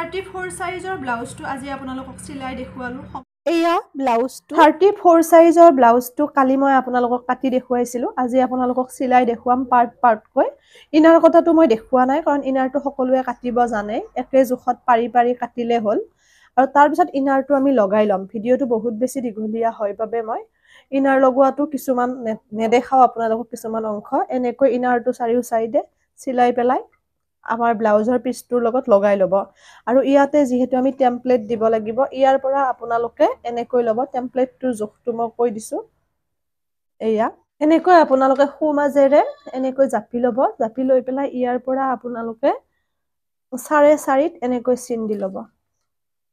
34 সাইজৰ ব্লাউজটো আজি আপোনালোকক চিলাই দেখুৱালো এয়া ব্লাউজটো 34 সাইজৰ ব্লাউজটো কালি মই আপোনালোকক কাটি দেখুৱাইছিলো আজি আপোনালোকক চিলাই দেখুৱাম পাৰ্টকৈ ইনাৰ কথাটো মই দেখুৱা নাই কাৰণ ইনাৰটো সকলোৱে কাটিব জানে একে জোখত পাৰি পাৰি কাটিলে হ'ল আৰু তাৰ পিছত ইনাৰটো আমি লগাই লম ভিডিওটো বহুত বেছি দীঘলীয়া হয় বাবে মই ইনাৰ লগোৱাটো কিছুমান নেদেখাও আপোনালোকক কিছুমান অংশ এনেকৈ ইনাৰটো চাৰিও সাইডে চিলাই পেলাই আমাৰ ব্লাউজৰ পিছটোৰ লগত লগাই ল'ব আৰু ইয়াতে যেহেতু আমি টেমপ্লেট দিব লাগিব ইয়াৰ পৰা আপোনালোকে এনেকৈ ল'ব টেমপ্লেটটোৰ জোখটো মই কৈ দিছো এয়া এনেকৈ আপোনালোকে খুমাজেৰে এনেকৈ জাপি ল'ব জাপি লৈ পেলাই ইয়াৰ পৰা আপোনালোকে 4.5 এনেকৈ চিন দি ল'ব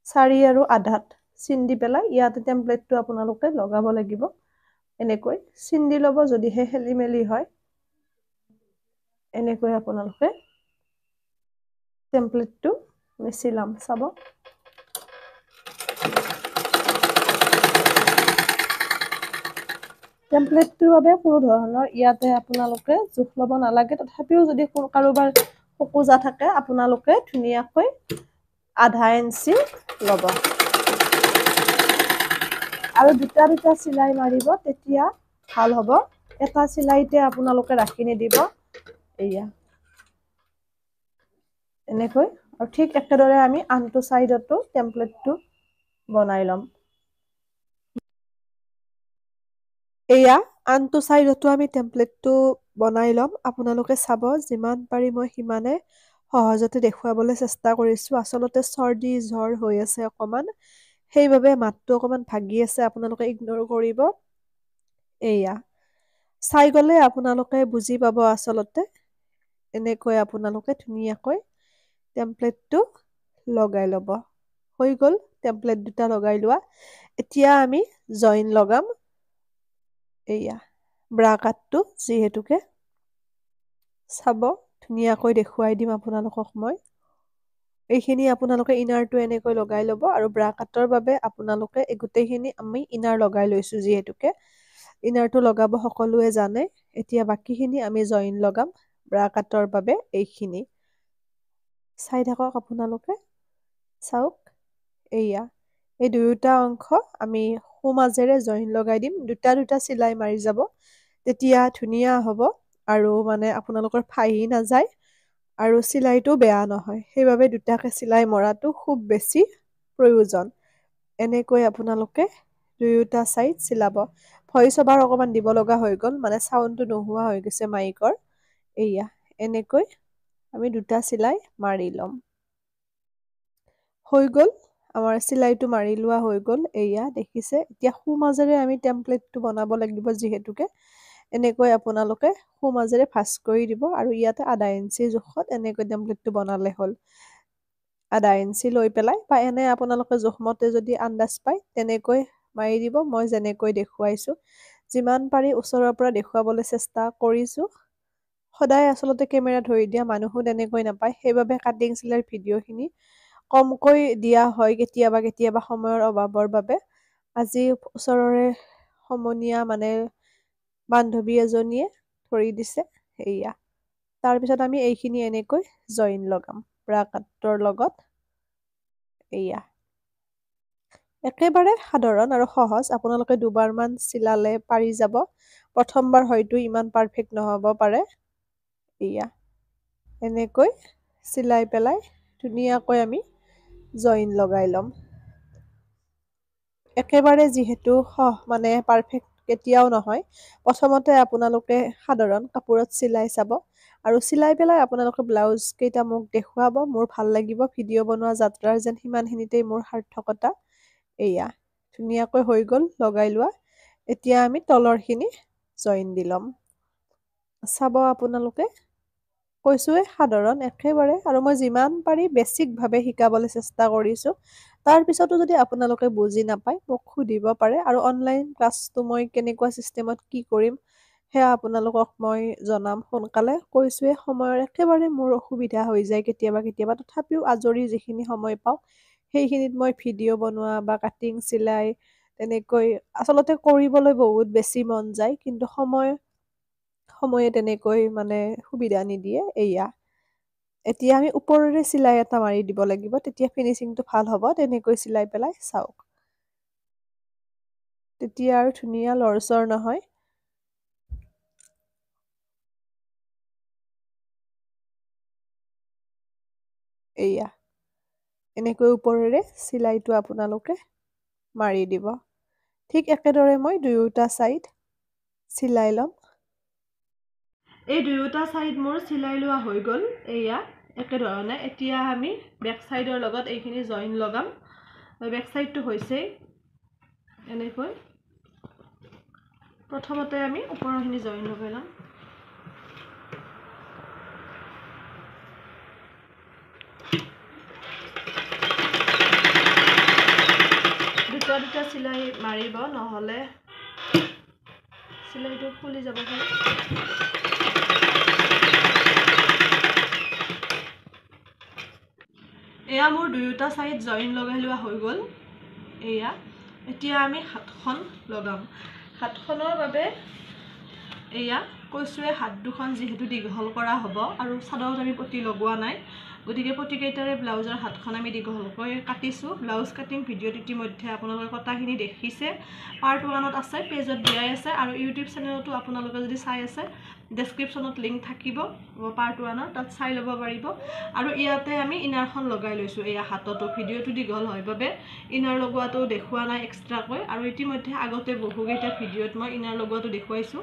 4 আৰু আধাত চিন দি পেলাই ইয়াতে টেমপ্লেটটো আপোনালোকে লগাব লাগিব এনেকৈ চিন দি ল'ব যদিহে খেলিমেলি হয় এনেকৈ আপোনালোকে টেমপ্লেটটো মিছিলাম চাব টেমপ্লেটটোৰ বাবে কোনো ধৰণৰ ইয়াতে আপোনালোকে জোখ ল'ব নালাগে তথাপিও যদি কাৰোবাৰ খোকোজা থাকে আপোনালোকে ধুনীয়াকৈ আধা ইঞ্চি ল'ব আৰু দুটা দুটা চিলাই মাৰিব তেতিয়া ভাল হ'ব এটা চিলাইতে আপোনালোকে ৰাখি নিদিব এয়া এনেকৈ আৰু ঠিক একেদৰে আমি আনটো সাইডতো টেমপ্লেটটো বনাই লম এয়া আনটো সাইডতো আমি টেমপ্লেটটো বনাই লম আপোনালোকে চাব যিমান পাৰি মই হিমানে সহজতে দেখুৱাবলৈ চেষ্টা কৰিছো আসলতে সৰ্দি জ্বৰ হৈ আছে অকমান সেইভাবে মাতটো অকমান ভাগি আছে আপোনালোকে ইগনোৰ কৰিব এয়া চাই গলে আপোনালোকে বুজি পাব আসলতে এনেকৈ আপোনালোকে ধুনীয়াকৈ টেমপ্লেটটো লগাই ল'ব হৈ গল টেমপ্লেট দুটা লগাই লোৱা এতিয়া আমি জইন লগাম এয়া ব্ৰাকাটটো যেহেতুকে চাব ধুনীয়াকৈ দেখুৱাই দিম আপোনালোকক মই এইখিনি আপোনালোকে ইনাৰটো এনেকৈ লগাই ল'ব আৰু ব্ৰাকাটৰ বাবে আপোনালোকে এগুটেইখিনি আমি ইনাৰ লগাই লৈছো যেহেতুকে ইনাৰটো লগাব সকলোৱে জানে এতিয়া বাকিখিনি আমি জইন লগাম ব্ৰাকাটৰ বাবে এইখিনি চাই থাকক আপোনালোকে চাওক এয়া এই দুয়োটা অংশ আমি খুমাজেৰে জইন লগাই দিম দুটা দুটা চিলাই মাৰি যাব তেতিয়া ধুনীয়া হ'ব আৰু মানে আপোনালোকৰ ফাহি নাযায় আৰু চিলাইটো বেয়া নহয় সেইভাবে দুটাকে চিলাই মৰাটো খুব বেছি প্ৰয়োজন এনেকৈ আপোনালোকে দুয়োটা সাইড চিলাব ভইচ ওভাৰ অকমান দিব লগা হৈ গল মানে সাউণ্ডটো নোহোৱা হৈ গৈছে মাইকৰ এয়া এনেকৈ আমি দুটা চিলাই মাৰি লম হৈ গল আমাৰ চিলাইটো মাৰি লোৱা হৈ গল এয়া দেখিছে এতিয়া খুমাজেৰে আমি টেমপ্লেটটো বনাব লাগিব যেহেতুকে এনেকৈ আপোনালোকে খুমাজেৰে ভাঁজ কৰি দিব আৰু ইয়াতে আধা ইঞ্চি জোখত এনেকৈ টেমপ্লেটটো বনালে হ'ল আধা ইঞ্চি লৈ পেলাই বা এনে আপোনালোকে জোখমতে যদি আন্দাজ পায় তেনেকৈ মাৰি দিব মই যেনেকৈ দেখুৱাইছো যিমান পাৰি ওচৰৰ পৰা দেখুৱাবলৈ চেষ্টা কৰিছো সদায় আসলতে কেমেৰা ধৰি দিয়া মানুহো তেনেকৈ নাপায় সেইভাবে কাটিং চিলাইৰ ভিডিঅ'খিনি কমকৈ দিয়া হয় কেতিয়াবা কেতিয়াবা সময়ৰ অভাৱৰ বাবে আজি ওচৰৰে সমনীয়া মানে বান্ধৱী এজনীয়ে ধৰি দিছে এয়া তাৰ পিছত আমি এইখিনি এনেকৈ জইন লগাম ব্ৰাকাটৰ লগত এয়া একেবাৰে সাধাৰণ আৰু সহজ আপোনালোকে দুবাৰমান চিলালে পাৰি যাব প্ৰথমবাৰ হয়তো ইমান পাৰফেক্ট নহব পাৰে এয়া এনেকৈ চিলাই পেলাই ধুনীয়াকৈ আমি জইন লগাই লম একেবাৰে যেহেতু মানে পাৰফেক্ট কেতিয়াও নহয় প্ৰথমতে আপোনালোকে সাধাৰণ কাপোৰত চিলাই চাব আৰু চিলাই পেলাই আপোনালোকে ব্লাউজ কেইটা মোক দেখুৱাব মোৰ ভাল লাগিব ভিডিঅ' বনোৱা যাত্ৰাৰ যেন সিমানখিনিতেই মোৰ সাৰ্থকতা এয়া ধুনীয়াকৈ হৈ গল লগাই লোৱা এতিয়া আমি তলৰখিনি জইন দি লম চাব আপোনালোকে কৈছোৱে সাধাৰণ একেবাৰে আৰু মই যিমান পাৰি বেছিক ভাৱে শিকাবলৈ চেষ্টা কৰিছো তাৰ পিছতো যদি আপোনালোকে বুজি নাপায় মোক সুধিব পাৰে আৰু অনলাইন ক্লাছটো মই কেনেকুৱা সিস্টেমত কি কৰিম হেয়া আপোনালোকক মই জনাম সোনকালে কৈছোৱে সময়ৰ একেবাৰে মোৰ অসুবিধা হৈ যায় কেতিয়াবা তথাপিও আজৰি যিখিনি সময় পাওঁ সেইখিনিত মই ভিডিঅ' বনোৱা বা কাটিং চিলাই তেনেকৈ আসলতে কৰিবলৈ বহুত বেছি মন যায় কিন্তু সময়ে তেনেকৈ মানে সুবিধা নিদিয়ে এয়া এতিয়া আমি ওপৰেৰে চিলাই এটা মাৰি দিব লাগিব, তেতিয়া ফিনিচিংটো ভাল হ'ব। তেনেকৈ চিলাই পেলাই চাওক, তেতিয়া আৰু ধুনীয়া লৰচৰ নহয়। এয়া এনেকৈ ওপৰেৰে চিলাইটো আপোনালোকে মাৰি দিব। ঠিক একেদৰে মই দুয়োটা ছাইড চিলাই ল'ম। এই দুয়োটা ছাইড মোৰ চিলাই লোৱা হৈ গ'ল। এয়া একেধৰণে এতিয়া আমি বেক ছাইডৰ লগত এইখিনি জইন লগাম। বেক ছাইডটো হৈছেই এনেকৈ। প্ৰথমতে আমি ওপৰৰখিনি জইন লগাই ল'ম। দুটা দুটা চিলাই মাৰিব, নহ'লে চিলাইটো খুলি যাব পাৰে। এয়া মোৰ দুয়োটা ছাইড জইন লগাই লোৱা হৈ গ'ল। এয়া এতিয়া আমি হাতখন লগাম। হাতখনৰ বাবে এয়া কৈছোৱে, হাত দুখন যিহেতু দীঘল কৰা হ'ব আৰু চাদৰত আমি পটি লগোৱা নাই, গতিকে পটিকেইটাৰে ব্লাউজৰ হাতখন আমি দীঘলকৈ কাটিছোঁ। ব্লাউজ কাটিং ভিডিঅ'ত ইতিমধ্যে আপোনালোকে কটাখিনি দেখিছে, পাৰ্ট 1ত আছে, পেজত দিয়াই আছে, আৰু ইউটিউব চেনেলতো আপোনালোকে যদি চাই আছে ডেছক্ৰিপশ্যনত লিংক থাকিব পাৰ্ট 1ৰ, তাত চাই ল'ব পাৰিব। আৰু ইয়াতে আমি ইনাৰখন লগাই লৈছোঁ। এয়া হাততো ভিডিঅ'টো দীঘল হয় বাবে ইনাৰ লগোৱাটো দেখুওৱা নাই এক্সট্ৰাকৈ, আৰু ইতিমধ্যে আগতে বহুকেইটা ভিডিঅ'ত মই ইনাৰ লগোৱাটো দেখুৱাইছোঁ।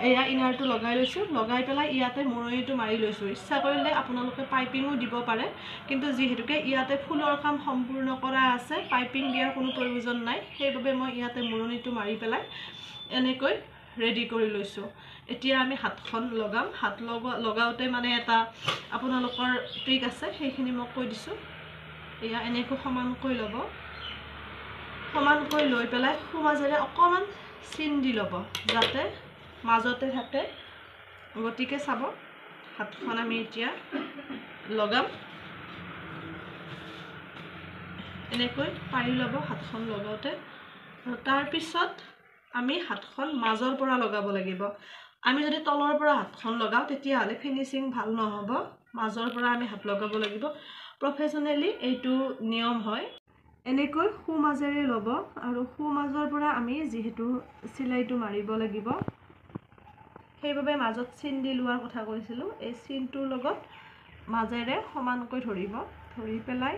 এয়া ইনাৰটো লগাই লৈছোঁ, লগাই পেলাই ইয়াতে মৰণিটো মাৰি লৈছোঁ। ইচ্ছা কৰিলে আপোনালোকে পাইপিঙো দিব পাৰে, কিন্তু যিহেতুকে ইয়াতে ফুলৰ কাম সম্পূৰ্ণ কৰা আছে, পাইপিং দিয়াৰ কোনো প্ৰয়োজন নাই, সেইবাবে মই ইয়াতে মৰণিটো মাৰি পেলাই এনেকৈ ৰেডি কৰি লৈছোঁ। এতিয়া আমি হাতখন লগাম। হাত লগাওঁতে মানে এটা আপোনালোকৰ ট্ৰিক আছে, সেইখিনি মই কৈ দিছোঁ। এয়া এনেকৈ সমানকৈ ল'ব, সমানকৈ লৈ পেলাই সোঁমাজেৰে অকণমান চিন দি ল'ব, যাতে মাজতে থাকে। গতিকে চাব, হাতখন আমি এতিয়া লগাম। এনেকৈ পাৰি ল'ব হাতখন লগাওঁতে। তাৰপিছত আমি হাতখন মাজৰ পৰা লগাব লাগিব। আমি যদি তলৰ পৰা হাতখন লগাওঁ তেতিয়াহ'লে ফিনিচিং ভাল নহ'ব। মাজৰ পৰা আমি হাত লগাব লাগিব। প্ৰফেশ্যনেলি এইটো নিয়ম হয়। এনেকৈ সোঁমাজেৰে ল'ব, আৰু সোঁমাজৰ পৰা আমি যিহেতু চিলাইটো মাৰিব লাগিব, সেইবাবে মাজত চিন দি লোৱাৰ কথা কৈছিলোঁ। এই চিনটোৰ লগত মাজেৰে সমানকৈ ধৰিব, ধৰি পেলাই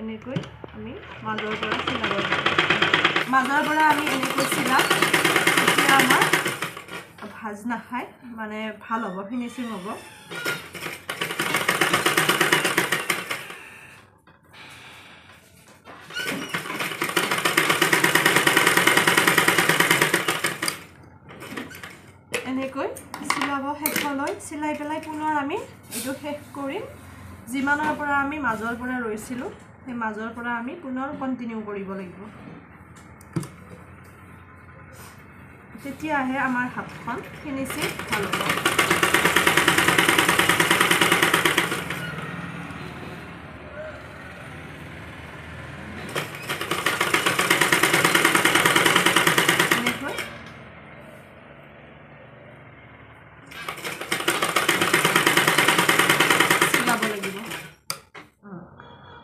এনেকৈ আমি মাজৰ পৰা চিলাব লাগিব। মাজৰ পৰা আমি এনেকৈ চিলাম, তেতিয়া আমাৰ ভাজ নাখায়, মানে ভাল হ'ব, ফিনিচিং হ'ব। এনেকৈ চিলাব শেষলৈ, চিলাই পেলাই পুনৰ আমি এইটো শেষ কৰিম। যিমানৰ পৰা আমি মাজৰ পৰা ৰৈছিলোঁ, সেই মাজৰ পৰা আমি পুনৰ কণ্টিনিউ কৰিব লাগিব। তেতিয়াহে আমাৰ হাতখন ফিনিচিং ভাল হ'ব। এনেকৈ চিলাব লাগিব।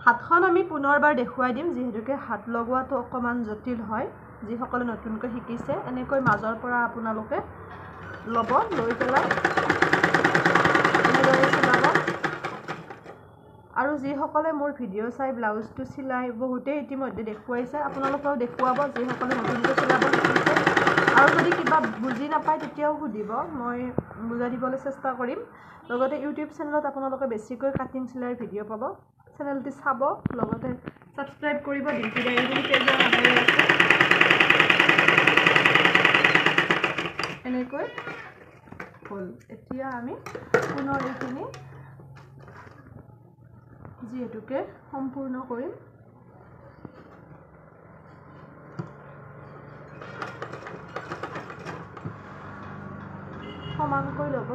হাতখন আমি পুনৰবাৰ দেখুৱাই দিম, যিহেতুকে হাত লগোৱাটো অকণমান জটিল হয়। যিসকলে নতুনকৈ শিকিছে, এনেকৈ মাজৰ পৰা আপোনালোকে ল'ব, লৈ পেলাই এনেদৰে চিলাব। আৰু যিসকলে মোৰ ভিডিঅ' চাই ব্লাউজটো চিলাই বহুতেই ইতিমধ্যে দেখুৱাইছে, আপোনালোকেও দেখুৱাব যিসকলে নতুনকৈ চিলাব শিকিছে। আৰু যদি কিবা বুজি নাপায় তেতিয়াও সুধিব, মই বুজাই দিবলৈ চেষ্টা কৰিম। লগতে ইউটিউব চেনেলত আপোনালোকে বেছিকৈ কাটিং চিলাইৰ ভিডিঅ' পাব। চেনেলটি চাব, লগতে ছাবস্ক্ৰাইব কৰিব। ডিম্পী ডায়েৰী বুলি পেজৰ নামেৰে আছে। এনেকৈ হ'ল। এতিয়া আমি পুনৰ এইখিনি যিহেতুকে সম্পূৰ্ণ কৰিম। সমানকৈ ল'ব।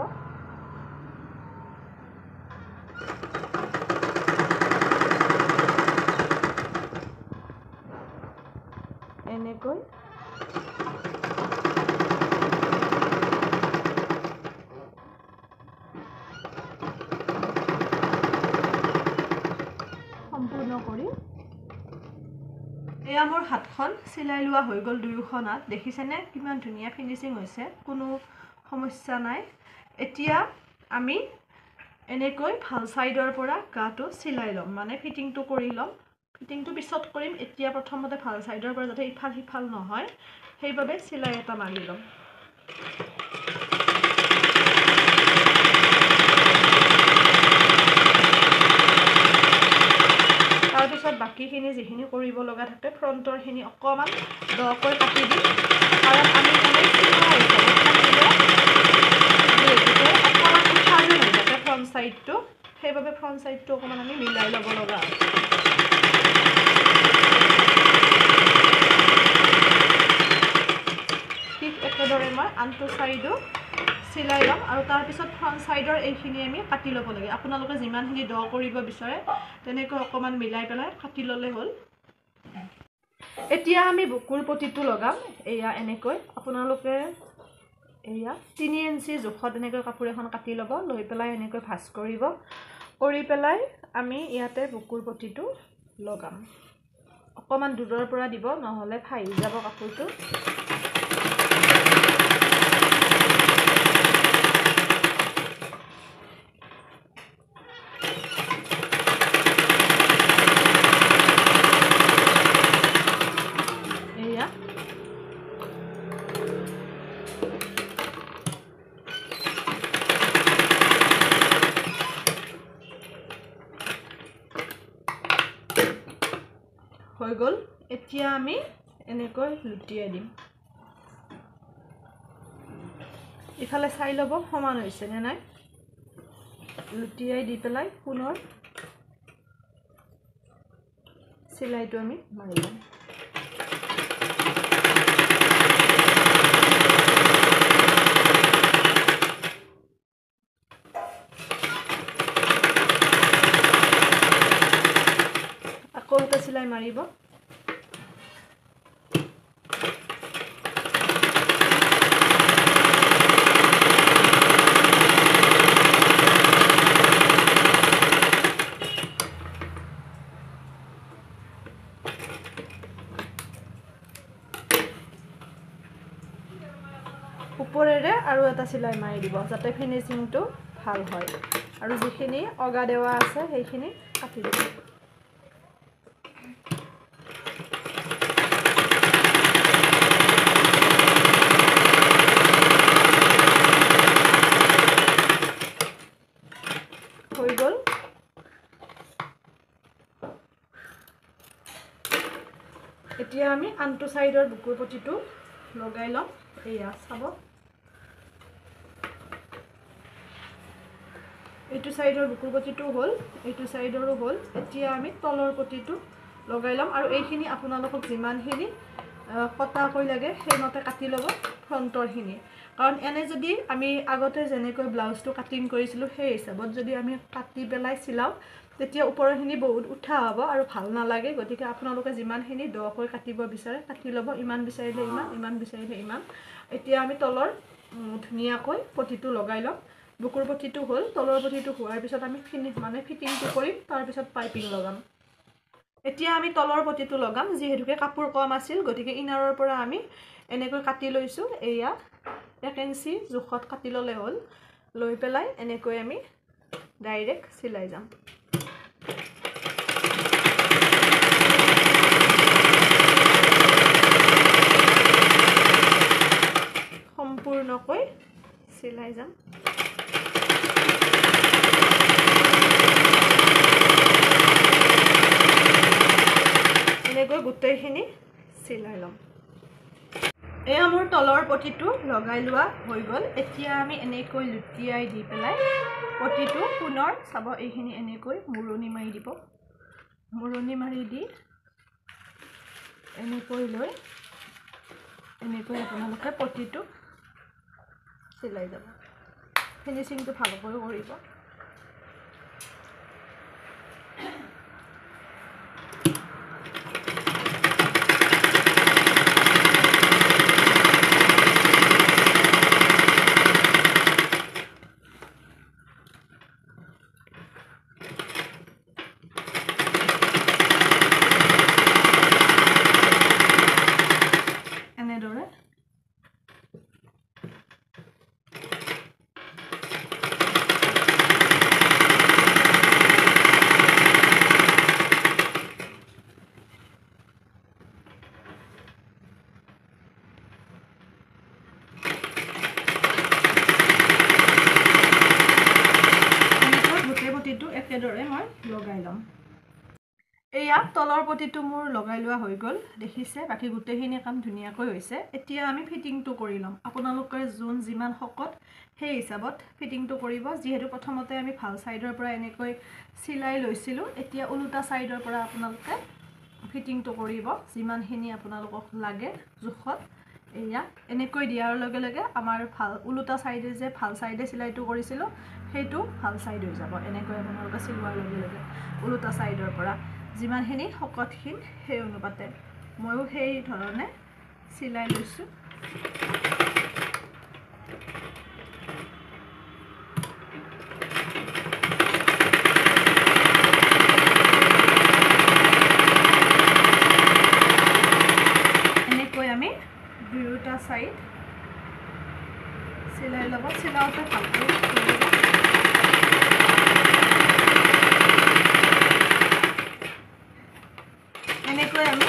এনেকৈ কৰি এয়া মোৰ হাতখন চিলাই লোৱা হৈ গ'ল দুয়োখনত দেখিছেনে কিমান ধুনীয়া ফিনিচিং হৈছে কোনো সমস্যা নাই এতিয়া আমি এনেকৈ ভাল সাইডৰ পৰা গাটো চিলাই লম মানে ফিটিংটো কৰি লম ফিটিংটো পিছত কৰিম এতিয়া প্ৰথমতে ভাল সাইডৰ পৰা যাতে ইফাল সিফাল নহয় সেইভাবে চিলাই এটা মাৰি লম তাৰপিছত বাকিখিনি যিখিনি কৰিব লগা থাকে ফ্ৰণ্টৰ খিনি অকমান দকৈ কাটি দিম কাৰণ আমি মানে চিলাই অকমান উঠা যেন হৈ থাকে ফ্ৰণ্ট সাইডটো সেইভাবে ফ্ৰণ্ট সাইডটো অকমান আমি মিলাই ল'ব লগা আছে ঠিক একেদৰে মই আনটো সাইডো চিলাই লম আৰু তাৰ পিছত ফ্ৰণ্ট সাইডৰ এইখিনি আমি কাটি ল'ব লাগে আপোনালোকে যিমানখিনি ড কৰিব বিচাৰে তেনেকৈ অকমান মিলাই পেলাই কাটি ল'লে হ'ল এতিয়া আমি বুকুৰ পটিটো লগাম এয়া এনেকৈ আপোনালোকে এয়া 3 ইঞ্চি জোখত এনেকৈ কাপোৰ এখন কাটি ল'ব লৈ পেলাই এনেকৈ ভাঁজ কৰিব কৰি পেলাই আমি ইয়াতে বুকুৰ পটিটো লগাম অকমান দূৰৰ পৰা দিব নহলে ফাহি যাব কাপোৰটো হৈ গল এতিয়া আমি এনেকৈ লুটিয়াই দিম ইফালে চাই লব সমান হৈছে নে নাই লুটিয়াই দি পেলাই পুনৰ চিলাইটো আমি মাৰি লম আকৌ এটা চিলাই মাৰিব উপৰেৰে আৰু এটা চিলাই মাৰি দিব যাতে ফিনিশিংটো ভাল হয় আৰু যিখিনি অগা দেৱা আছে সেইখিনি কাটি দিব হৈ গল এতিয়া আমি আনটো সাইডৰ বুকুৰ পটিটো লগাই লম এয়া চাব এইটো সাইডৰ বুকুৰ পটিটো হল এইটো সাইডৰো হল এতিয়া আমি তলৰ পটিটো লগাই লম আৰু এইখিনি আপোনালোকক যিমানখিনি কটা কৈ লাগে সেইমতে কাটি ল'ব ফ্ৰণ্টৰ খিনি কাৰণ এনে যদি আমি আগতে যেনেকৈ ব্লাউজটো কাটিং কৰিছিলো সেই হিচাপত যদি আমি কাটি পেলাই চিলাও তেতিয়া ওপৰখিনি বহুত উঠা হ'ব আৰু ভাল নালাগে গতিকে আপোনালোকে যিমানখিনি দকৈ কাটিব বিচাৰে কাটি ল'ব ইমান বিচাৰিলে ইমান ইমান বিচাৰিলে ইমান এতিয়া আমি তলৰ ধুনিয়াকৈ পটিটো লগাই লম বুকুৰ পটিটো হল তলৰ পটিটো হোৱাৰ পিছত আমি মানে ফিটিংটো কৰিম তাৰ পিছত পাইপিং লগাম এতিয়া আমি তলৰ পটিটো লগাম যিহেতুকে কাপোৰ কম আছিল গতিকে ইনাৰৰ পৰা আমি এনেকৈ কাটি লৈছো এয়া 1 ইঞ্চি জোখত কাটি ললে হ'ল লৈ পেলাই এনেকৈ আমি ডাইৰেক্ট চিলাই যাম সম্পূৰ্ণকৈ চিলাই যাম এনেকৈ গোটেইখিনি চিলাই লম এয়া মোৰ তলৰ পটিটো লগাই লোৱা হৈ গল এতিয়া আমি এনেকৈ লুটিয়াই দি পেলাই পটিটো পুনৰ চাব এইখিনি এনেকৈ মুৰণি মাৰি দিব মুৰণি মাৰি দি এনেকৈ লৈ এনেকৈ আপোনালোকে পটিটো চিলাই যাব ফিনিশিংটো ভালকৈ কৰিব ল'ম এয়া তলৰ পটিটো মোৰ লগাই লোৱা হৈ গ'ল দেখিছে বাকি গুটেইখিনি কাম ধুনিয়াকৈ হৈছে এতিয়া আমি ফিটিংটো কৰি ল'ম আপোনালোকে জোন যিমান শকত সেই হিচাপত ফিটিংটো কৰিব যেহেতু প্ৰথমতে আমি ভাল সাইডৰ পৰা এনেকৈ সিলাই লৈছিলো এতিয়া উল্টা সাইডৰ পৰা আপোনালোকে ফিটিংটো কৰিব যিমানখিনি আপোনালোকক লাগে জোখত এয়া এনেকৈ দিয়াৰ লগে লগে আমাৰ ভাল উল্টা সাইডে যে ভাল সাইডে সিলাইটো কৰিছিলো সেইটো ভাল সাইড হৈ যাব এনেকৈ আপোনালোকে সিলোৱাৰ লগে লগে উল্টা সাইডৰ পৰা যিমানখিনি শকতখিন সেই অনুপাতে ময়ো সেই ধৰণে সিলাই লৈছো এনেকৈ আমি দুয়োটা সাইড সিলাই ল'ব সিলাওতে ভালকৈ এনেকৈ আমি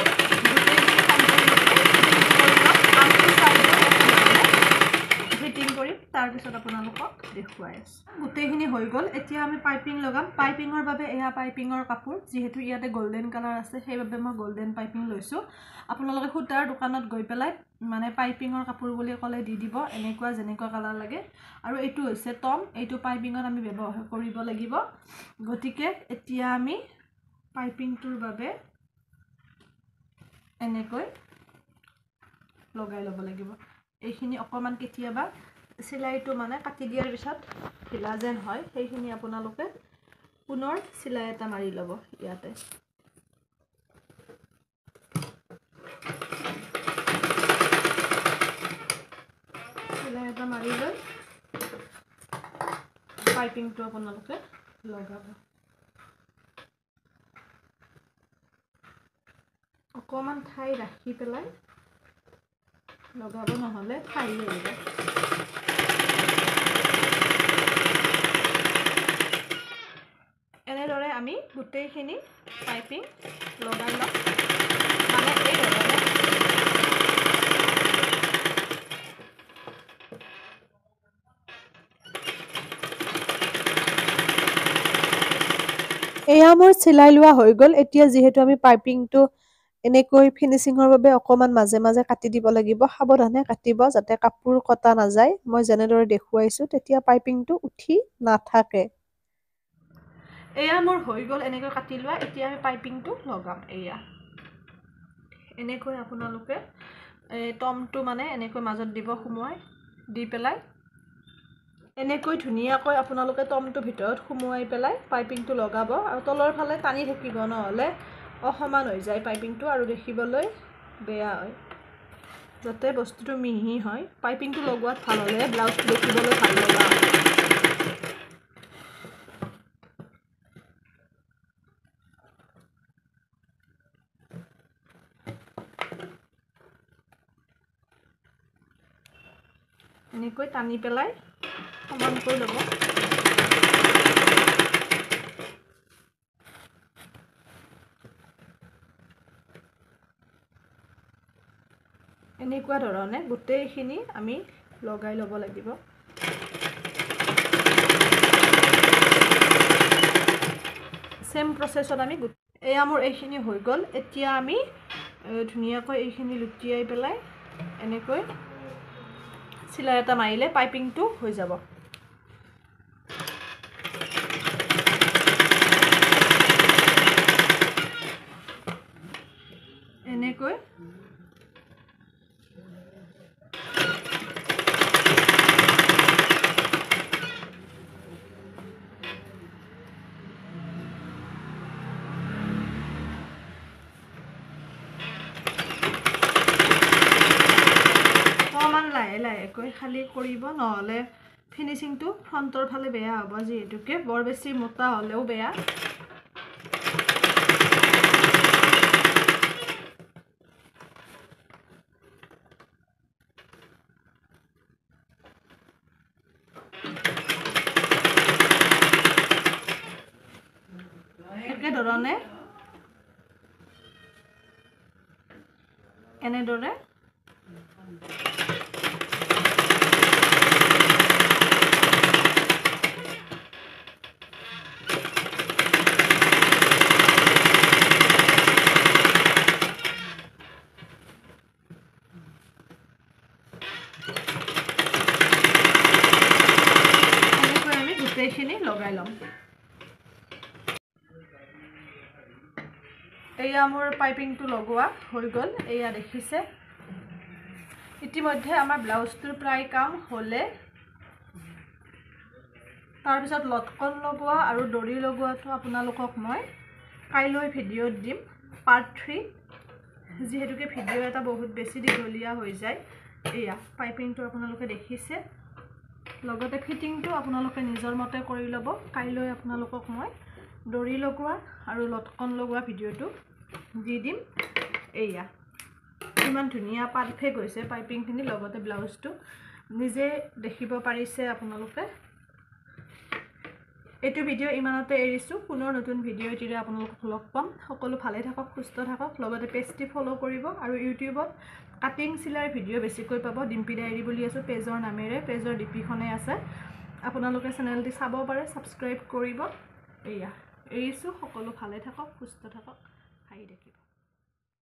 ফিটিং কৰিম তাৰপিছত আপোনালোকক দেখুৱাই আছো গোটেইখিনি হৈ গ'ল এতিয়া আমি পাইপিং লগাম পাইপিঙৰ বাবে এয়া পাইপিঙৰ কাপোৰ যেহেতু ইয়াতে গোল্ডেন কালাৰ আছে সেইবাবে মই গোল্ডেন পাইপিং লৈছো আপোনালোকে খুটাৰ দোকানত গৈ পেলাই মানে পাইপিঙৰ কাপোৰ বুলি ক'লে দি দিব এনেকুৱা যেনেকুৱা কালাৰ লাগে আৰু এইটো হৈছে টম এইটো পাইপিঙত আমি ব্যৱহাৰ কৰিব লাগিব গতিকে এতিয়া আমি পাইপিংটোৰ বাবে এনেকৈ লগাই ল'ব লাগিব এইখিনি অকমান কেতিয়াবা সিলাইটো মানে কাটি দিয়াৰ পিছত ঢিলা যেন হয় সেইখিনি আপোনালোকে পুনৰ সিলাই এটা মাৰি ল'ব ইয়াতে সিলাই এটা মাৰি লৈ পাইপিংটো আপোনালোকে লগাব অকমান ঠাই ৰাখি পেলাই লগাব নহলে ঠাই লাগিব এনেদৰে আমি গোটেইখিনি পাইপিং লগাই ল'ম মানে এই ধৰণে এয়া মোৰ চিলাই লোৱা হৈ গ'ল এতিয়া যেহেতু আমি পাইপিংটো এনেকৈ ফিনিশিঙৰ বাবে অকমান মাজে মাজে কাটি দিব লাগিব সাৱধানে কাটিব যাতে কাপোৰ কটা নাযায় মই যেনেদৰে দেখুৱাইছো তেতিয়া পাইপিংটো উঠি নাথাকে এয়া মোৰ হৈ গ'ল এনেকৈ কাটি লোৱা এতিয়া আমি পাইপিংটো লগাম এয়া এনেকৈ আপোনালোকে টমটো মানে এনেকৈ মাজত দিব সুমুৱাই দি পেলাই এনেকৈ ধুনিয়াকৈ আপোনালোকে টমটো ভিতৰত সুমুৱাই পেলাই পাইপিংটো লগাব আৰু তলৰ ফালে টানি থাকিব নহলে অসমান হৈ যায় পাইপিংটো আৰু দেখিবলৈ বেয়া হয় যাতে বস্তুটো মিহি হয় পাইপিংটো লগোৱাত ভাল হ'লে ব্লাউজটো দেখিবলৈ ভাল লগা হয় এনেকৈ টানি পেলাই সমানকৈ ল'ব এনেকুৱা ধৰণে গোটেইখিনি আমি লগাই ল'ব লাগিব সেম প্ৰসেছত আমি এয়া মোৰ এইখিনি হৈ গ'ল এতিয়া আমি ধুনিয়াকৈ এইখিনি লুটিয়াই পেলাই এনেকৈ সিলাই এটা মাৰিলে পাইপিংটো হৈ যাব এনেকৈ লাহেকৈ খালি কৰিব নহলে ফিনিশিংটো ফ্ৰন্টৰ ফালে বেয়া হ'ব যেহেতুকে বৰ বেছি মোটা হলেও বেয়া একে ধৰণে এনেদৰে এয়া মোৰ পাইপিংটো লগোৱা হৈ গ'ল এয়া দেখিছে ইতিমধ্যে আমাৰ ব্লাউজটোৰ প্ৰায় কাম হ'লে তাৰপিছত লটকন লগোৱা আৰু দৰি লগোৱাটো আপোনালোকক মই কাইলৈ ভিডিঅ'ত দিম পাৰ্ট 3 যিহেতুকে ভিডিঅ' এটা বহুত বেছি দীঘলীয়া হৈ যায় এয়া পাইপিংটো আপোনালোকে দেখিছে লগতে ফিটিংটো আপোনালোকে নিজৰ মতে কৰি ল'ব কাইলৈ আপোনালোকক মই দৰি লগোৱা আৰু লটকন লগোৱা ভিডিঅ'টো দি দিম এয়া ইমান ধুনীয়া পাৰফেক্ট হৈছে পাইপিংখিনি লগতে ব্লাউজটো নিজে দেখিব পাৰিছে আপোনালোকে এইটো ভিডিঅ' ইমানতে এৰিছোঁ পুনৰ নতুন ভিডিঅ' এটিৰে আপোনালোকক লগ পাম সকলো ভালে থাকক সুস্থ থাকক লগতে পেজটি ফ'ল' কৰিব আৰু ইউটিউবত কাটিং চিলাই ভিডিঅ' বেছিকৈ পাব ডিম্পি ডায়েৰী বুলি আছোঁ পেজৰ নামেৰে পেজৰ ডিপিখনে আছে আপোনালোকে চেনেলটি চাব পাৰে ছাবস্ক্ৰাইব কৰিব এয়া এৰিছোঁ সকলো ভালে থাকক সুস্থ থাকক হাঁহি থাকিব